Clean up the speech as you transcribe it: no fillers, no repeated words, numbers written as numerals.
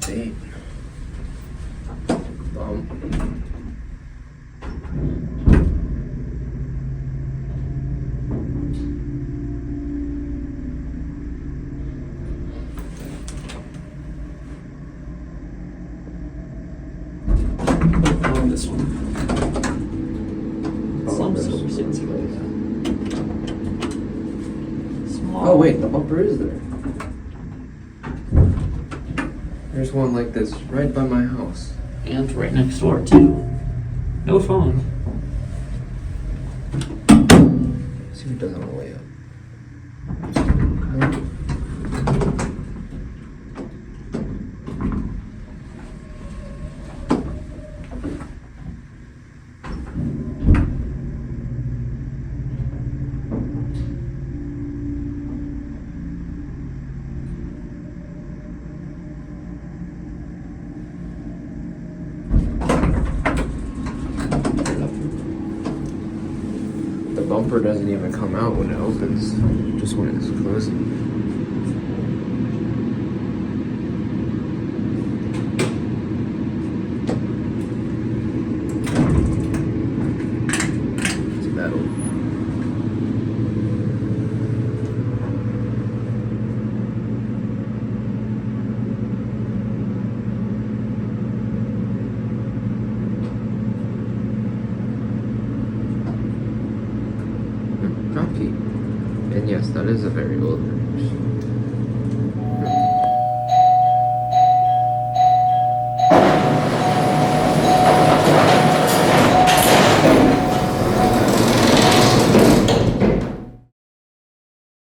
update. Bump. On this one. Some silver seats. Small. Oh wait, the bumper is there. There's one like this right by my house. And right next door too. No phone. See who does it on the way up. The bumper doesn't even come out when it opens, just when it's closing. It's metal. Drop key. And yes, that is a very old